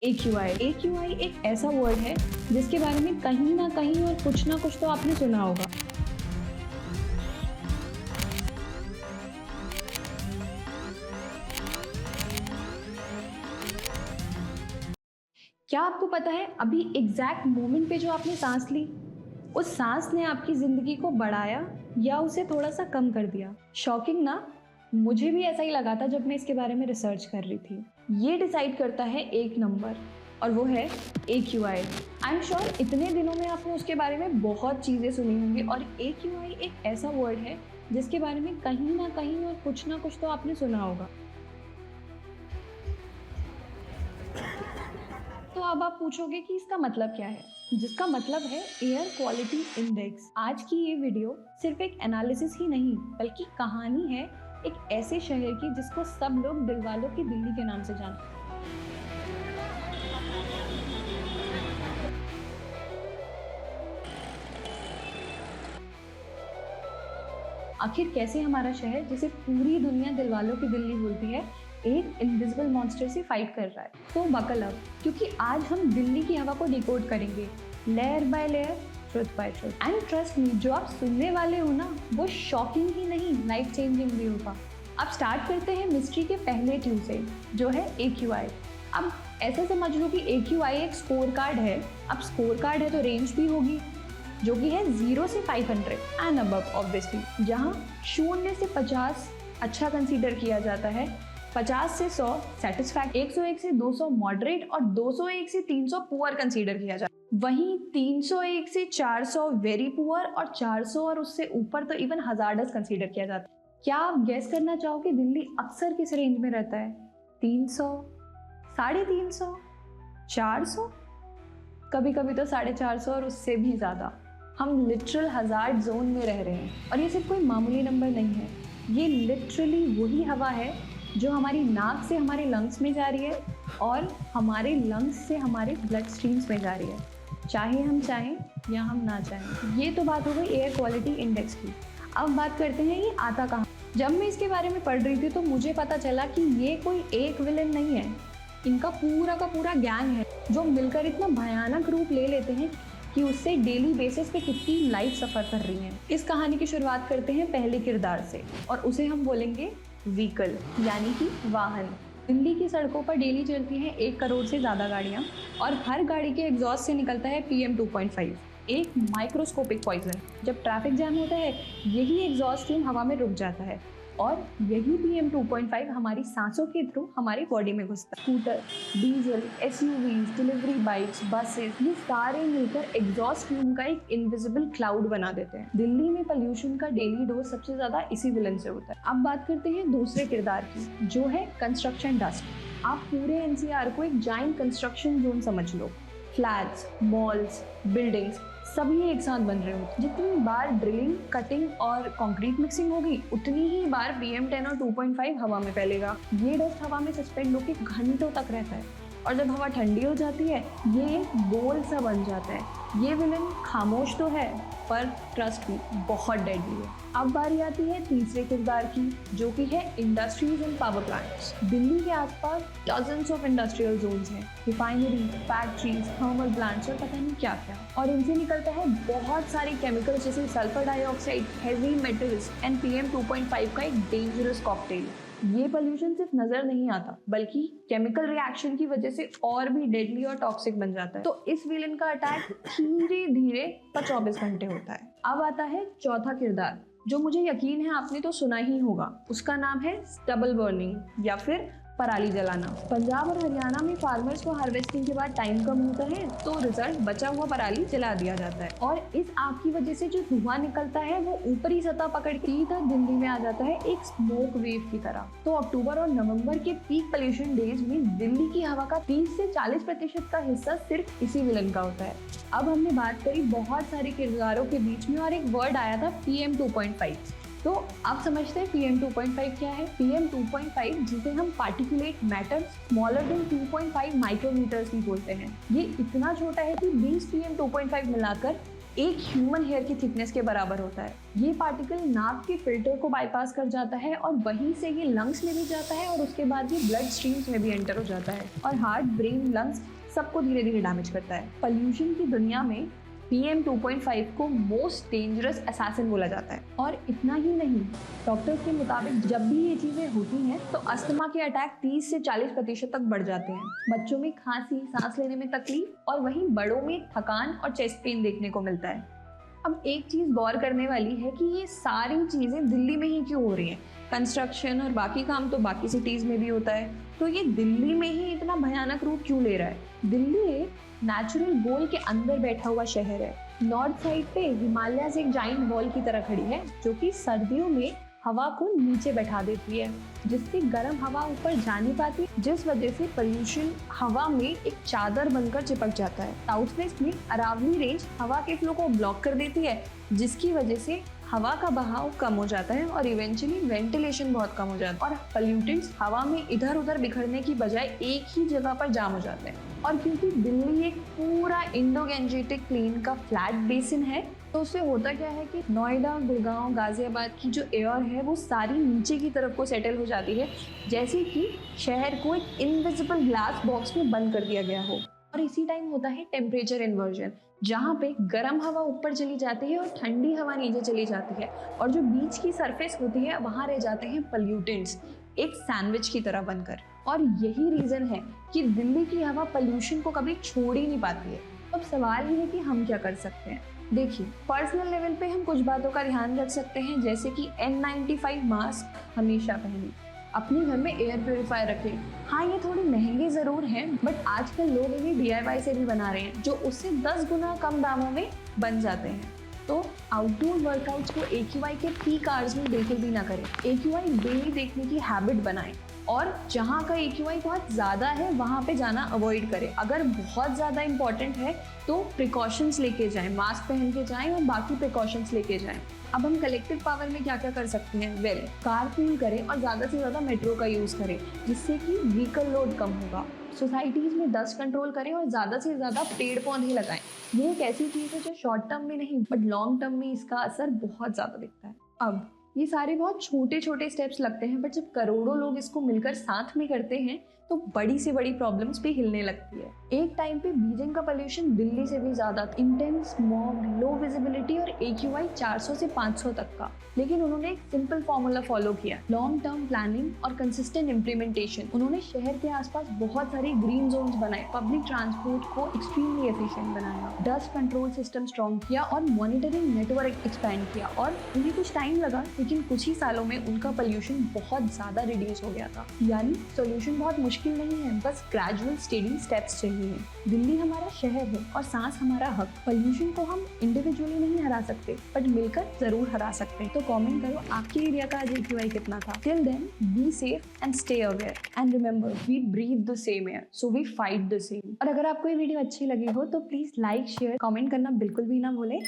AQI एक ऐसा word है जिसके बारे में कहीं ना कहीं और कुछ ना कुछ तो आपने सुना होगा। क्या आपको पता है अभी एग्जैक्ट मोमेंट पे जो आपने सांस ली, उस सांस ने आपकी जिंदगी को बढ़ाया या उसे थोड़ा सा कम कर दिया? शॉकिंग ना? मुझे भी ऐसा ही लगा था जब मैं इसके बारे में रिसर्च कर रही थी। ये डिसाइड करता है एक नंबर और वो है AQI। आई एम श्योर इतने दिनों में आपने उसके बारे में बहुत चीज़ें सुनी होंगी और AQI एक ऐसा वर्ड है जिसके बारे में कहीं और कुछ ना कुछ तो आपने सुना होगा। तो अब आप पूछोगे कि इसका मतलब क्या है, जिसका मतलब है एयर क्वालिटी इंडेक्स। आज की ये वीडियो सिर्फ एक एनालिसिस ही नहीं बल्कि कहानी है एक ऐसे शहर की जिसको सब लोग दिलवालों की दिल्ली के नाम से जानते हैं। आखिर कैसे हमारा शहर, जिसे पूरी दुनिया दिलवालों की दिल्ली बोलती है, एक इनविजिबल मॉन्स्टर से फाइट कर रहा है। तो बकल अप, क्योंकि आज हम दिल्ली की हवा को डिकोड करेंगे layer by layer, truth by truth. And trust me, जो आप सुनने वाले हो ना, वो शॉकिंग ही नहीं लाइफ चेंजिंग भी होगा। अब स्टार्ट करते हैं मिस्ट्री के पहले क्लू से, जो है AQI। अब ऐसा समझ लो कि AQI एक स्कोर कार्ड है। अब स्कोर कार्ड है तो रेंज भी होगी, जो कि है 0 से 500 एंड अबव ऑब्वियसली, जहाँ 0 से 50 अच्छा कंसीडर किया जाता है, 50 से 100 सेटिस्फैक्ट, 101 से 200 मॉडरेट और 201 से 300 पुअर कंसीडर किया जाता है। वहीं 301 से 400 वेरी पुअर और 400 और उससे ऊपर तो इवन हजार्डस कंसीडर किया जाता है। क्या आप गैस करना चाहोगे दिल्ली अक्सर किस रेंज में रहता है? 300, 350, 400, कभी कभी तो 450 और उससे भी ज़्यादा। हम लिटरल हजार्ड जोन में रह रहे हैं और ये सिर्फ कोई मामूली नंबर नहीं है। ये लिटरली वही हवा है जो हमारी नाक से हमारे लंग्स में जा रही है और हमारे लंग्स से हमारे ब्लड स्ट्रीम्स में जा रही है, चाहे हम चाहें या हम ना चाहें। ये तो बात हो गई एयर क्वालिटी इंडेक्स की। अब बात करते हैं ये आता कहाँ। जब मैं इसके बारे में पढ़ रही थी तो मुझे पता चला कि ये कोई एक विलन नहीं है, इनका पूरा का पूरा गैंग है जो मिलकर इतना भयानक रूप ले लेते हैं कि उससे डेली बेसिस पे कितनी लाइफ सफ़र कर रही हैं। इस कहानी की शुरुआत करते हैं पहले किरदार से और उसे हम बोलेंगे व्हीकल, यानी कि वाहन। दिल्ली की सड़कों पर डेली चलती हैं 1 करोड़ से ज़्यादा गाड़ियाँ और हर गाड़ी के एग्जॉस्ट से निकलता है PM 2.5, एक माइक्रोस्कोपिक पॉइजन। जब ट्रैफिक जैम होता है, यही एग्जॉस्ट स्ट्रीम हवा में रुक जाता है और यही PM 2.5 हमारी सांसों के थ्रू हमारी बॉडी में घुसता है। Scooter, diesel, SUVs, delivery bikes, buses, ये सारे मिलकर एग्जॉस्ट फ्यूम का एक इनविजिबल क्लाउड बना देते हैं। दिल्ली में पोल्यूशन का डेली डोज सबसे ज्यादा इसी विलन से होता है। अब बात करते हैं दूसरे किरदार की, जो है कंस्ट्रक्शन डस्ट। आप पूरे NCR को एक जाइंट कंस्ट्रक्शन जोन समझ लो। फ्लैट्स, मॉल्स, बिल्डिंग्स सभी एक साथ बन रहे होते। जितनी बार ड्रिलिंग, कटिंग और कंक्रीट मिक्सिंग होगी, उतनी ही बार PM 10 और 2.5 हवा में फैलेगा। ये डस्ट हवा में सस्पेंड होकर घंटों तक रहता है और जब हवा ठंडी हो जाती है, ये एक बोल सा बन जाता है। ये विलन खामोश तो है पर ट्रस्ट भी बहुत डेडली है। अब बारी आती है तीसरे किरदार की, जो कि है industries and power plants. Delhi के आसपास डजन्स ऑफ इंडस्ट्रियल जोन्स हैं, रिफाइनरी, फैक्ट्रीज, थर्मल प्लांट्स और पता नहीं क्या क्या। और इनसे निकलता है बहुत सारे केमिकल्स जैसे sulphur dioxide, heavy metals and PM 2.5 का एक डेंजरस कॉकटेल। ये पोल्यूशन सिर्फ नजर नहीं आता बल्कि केमिकल रिएक्शन की वजह से और भी डेडली और टॉक्सिक बन जाता है। तो इस विलन का अटैक धीरे धीरे पर 24 घंटे होता है। अब आता है चौथा किरदार, जो मुझे यकीन है आपने तो सुना ही होगा। उसका नाम है स्टबल बर्निंग या फिर पराली जलाना। पंजाब और हरियाणा में फार्मर्स को हार्वेस्टिंग के बाद टाइम कम होता है तो रिजल्ट बचा हुआ पराली जला दिया जाता है और इस आग की वजह से जो धुआं निकलता है वो ऊपरी सतह पकड़ के सीधा दिल्ली में आ जाता है एक स्मोक वेव की तरह। तो अक्टूबर और नवंबर के पीक पोल्यूशन डेज में दिल्ली की हवा का 30 से 40% का हिस्सा सिर्फ इसी विलन का होता है। अब हमने बात करी बहुत सारे किरदारों के बीच में और एक वर्ड आया था PM 2.5। तो आप समझते हैं PM 2.5 क्या है? PM 2.5, जिसे हम particulate matter smaller than 2.5 micrometres भी बोलते हैं। ये इतना छोटा है कि 20 PM 2.5 मिलाकर एक ह्यूमन हेयर की थिकनेस के बराबर होता है। ये पार्टिकल नाक के फिल्टर को बाईपास कर जाता है और वहीं से ये लंग्स में भी जाता है और उसके बाद ये ब्लड स्ट्रीम्स में भी एंटर हो जाता है और हार्ट, ब्रेन, लंग्स सबको धीरे धीरे डैमेज करता है। पॉल्यूशन की दुनिया में PM 2.5 को मोस्ट डेंजरस असैसिन बोला जाता है। और इतना ही नहीं, डॉक्टर्स के मुताबिक जब भी ये चीज़ें होती हैं तो अस्थमा के अटैक 30 से 40% तक बढ़ जाते हैं। बच्चों में खांसी, सांस लेने में तकलीफ और वहीं बड़ों में थकान और चेस्ट पेन देखने को मिलता है। अब एक चीज़ गौर करने वाली है कि ये सारी चीज़ें दिल्ली में ही क्यों हो रही हैं। कंस्ट्रक्शन और बाकी काम तो बाकी सिटीज़ में भी होता है, तो ये दिल्ली में ही इतना भयानक रूप क्यों ले रहा है। दिल्ली एक नेचुरल वॉल के अंदर बैठा हुआ शहर है। नॉर्थ साइड पे हिमालय एक जाइंट वॉल की तरह खड़ी है जो कि सर्दियों में हवा को नीचे बैठा देती है, जिससे गर्म हवा ऊपर जा नहीं पाती, जिस वजह से पोल्यूशन हवा में एक चादर बनकर चिपक जाता है। साउथ वेस्ट में अरावली रेंज हवा के फ्लो को ब्लॉक कर देती है, जिसकी वजह से हवा का बहाव कम हो जाता है और इवेंचुअली वेंटिलेशन बहुत कम हो जाता है और पॉल्यूटेंट्स हवा में इधर उधर बिखरने की बजाय एक ही जगह पर जाम हो जाते हैं। और क्योंकि दिल्ली एक पूरा इंडो गैंजेटिक प्लेन का फ्लैट बेसिन है, तो उससे होता क्या है कि नोएडा, गुड़गांव, गाजियाबाद की जो एयर है वो सारी नीचे की तरफ को सेटल हो जाती है, जैसे कि शहर को एक इनविजिबल ग्लास बॉक्स में बंद कर दिया गया हो। और इसी टाइम होता है टेम्परेचर इन्वर्जन, जहाँ पे गर्म हवा ऊपर चली जाती है और ठंडी हवा नीचे चली जाती है और जो बीच की सरफेस होती है वहाँ रह जाते हैं पॉल्यूटेंट्स, एक सैंडविच की तरह बनकर। और यही रीज़न है कि दिल्ली की हवा पॉल्यूशन को कभी छोड़ ही नहीं पाती है। अब सवाल ये है कि हम क्या कर सकते हैं। देखिए, पर्सनल लेवल पे हम कुछ बातों का ध्यान रख सकते हैं, जैसे कि N95 मास्क हमेशा पहनें, अपने घर में एयर प्योरीफायर रखें। हाँ, ये थोड़े महंगे ज़रूर हैं, बट आजकल लोग इन्हें DIY से भी बना रहे हैं, जो उससे 10 गुना कम दामों में बन जाते हैं। तो आउटडोर वर्कआउट्स को AQI के पीक आवर्स में बिल्कुल भी ना करें। AQI डेली देखने की हैबिट बनाएं और जहाँ का AQI बहुत ज़्यादा है वहाँ पे जाना अवॉइड करें। अगर बहुत ज़्यादा इंपॉर्टेंट है तो प्रिकॉशंस लेके जाएं, मास्क पहन के जाएं और बाकी प्रिकॉशंस लेके जाएं। अब हम कलेक्टिव पावर में क्या क्या कर सकते हैं। कारपूल करें और ज़्यादा से ज़्यादा मेट्रो का यूज़ करें, जिससे कि व्हीकल लोड कम होगा। सोसाइटीज़ में डस्ट कंट्रोल करें और ज़्यादा से ज़्यादा पेड़ पौधे लगाएं। ये एक ऐसी चीज़ है जो शॉर्ट टर्म में नहीं बट लॉन्ग टर्म में इसका असर बहुत ज़्यादा दिखता है। अब ये सारे बहुत छोटे छोटे स्टेप्स लगते हैं, बट जब करोड़ों लोग इसको मिलकर साथ में करते हैं तो बड़ी से बड़ी प्रॉब्लम्स भी हिलने लगती है। एक टाइम पे बीजिंग का पोल्यूशन दिल्ली से भी ज़्यादा था, इंटेंस स्मॉग, लो विजिबिलिटी और AQI 400 से 500 तक का। लेकिन उन्होंने एक सिंपल फॉर्मूला फॉलो किया, लॉन्ग टर्म प्लानिंग और कंसिस्टेंट इम्प्लीमेंटेशन। उन्होंने शहर के आसपास बहुत सारी ग्रीन जोन्स बनाए, पब्लिक ट्रांसपोर्ट को एक्सट्रीमली एफिशिएंट बनाया, डस्ट कंट्रोल सिस्टम स्ट्रॉन्ग किया और मॉनिटरिंग नेटवर्क एक्सपैंड किया। और उन्हें कुछ टाइम लगा, लेकिन कुछ ही सालों में उनका पोल्यूशन बहुत ज़्यादा रिड्यूस हो गया था। यानी सोल्यूशन बहुत मुश्किल नहीं है, बस ग्रेजुअल स्टेडी स्टेप्स चाहिए। दिल्ली हमारा शहर है और सांस हमारा हक। पोल्यूशन को हम इंडिविजुअली नहीं हरा सकते, बट मिलकर जरूर हरा सकते हैं। तो कमेंट करो आपके एरिया का आज AQI कितना था। Till then be safe and stay aware and remember we breathe the same air so we fight the same. और अगर आपको ये वीडियो अच्छी लगी हो तो प्लीज लाइक, शेयर, कमेंट करना बिल्कुल भी ना भूलें।